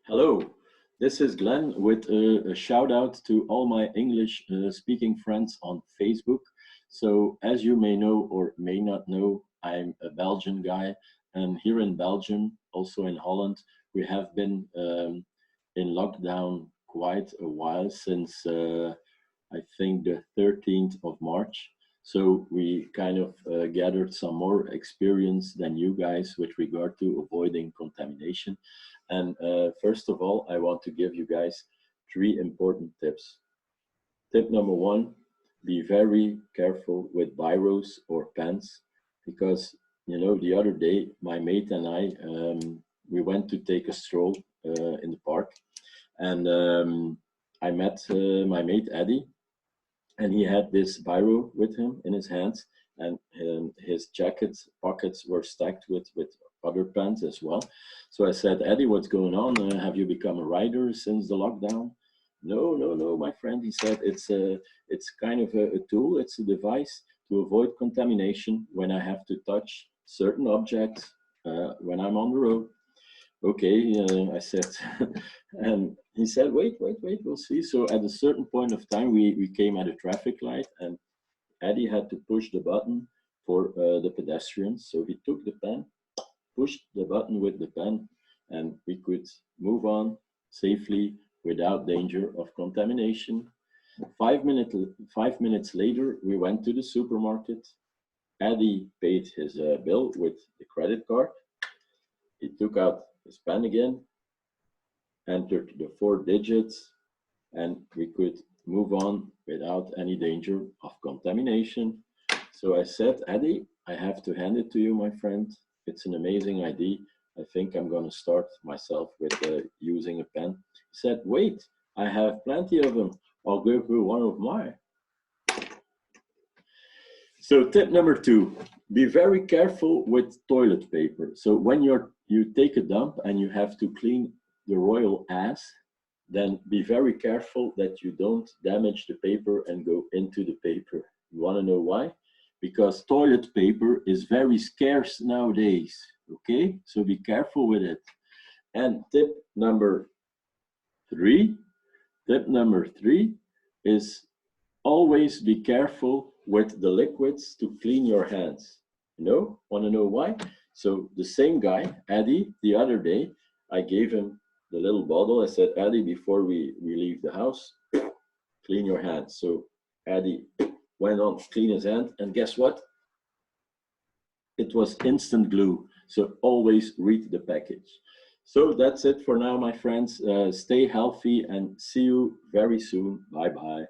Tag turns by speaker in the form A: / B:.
A: Hello, this is Glenn with a shout out to all my English speaking friends on Facebook. So, as you may know or may not know, I'm a Belgian guy, and here in Belgium, also in Holland, we have been in lockdown quite a while since I think the 13th of March. So we kind of gathered some more experience than you guys with regard to avoiding contamination. And first of all, I want to give you guys three important tips. Tip number one, be very careful with biros or pens because, you know, the other day, my mate and I, we went to take a stroll in the park, and I met my mate Eddie, and he had this biro with him in his hands, and his jacket pockets were stacked with other pens as well. So I said, Eddie, what's going on? Have you become a writer since the lockdown? No, no, no, my friend. He said it's kind of a tool. It's a device to avoid contamination when I have to touch certain objects when I'm on the road. Okay, I said, and he said, wait, we'll see. So at a certain point of time, we came at a traffic light, and Eddie had to push the button for the pedestrians. So he took the pen, pushed the button with the pen, and we could move on safely without danger of contamination. 5 minutes later, we went to the supermarket. Eddie paid his bill with the credit card. He took out his pen again, entered the 4 digits, and we could move on without any danger of contamination. So I said, Eddie, I have to hand it to you, my friend. It's an amazing idea. I think I'm going to start myself with using a pen. He said, wait, I have plenty of them. I'll give you one of mine. So tip number two, be very careful with toilet paper. So when you take a dump and you have to clean the royal ass, then be very careful that you don't damage the paper and go into the paper. You want to know why? Because toilet paper is very scarce nowadays, okay? So be careful with it. And tip number three is always be careful with the liquids to clean your hands. You know, want to know why? So the same guy, Eddie, the other day, I gave him the little bottle. I said, Eddie, before we leave the house, clean your hands. So Eddie went on to clean his hand, and guess what? It was instant glue. So always read the package. So that's it for now, my friends. Stay healthy and see you very soon. Bye-bye.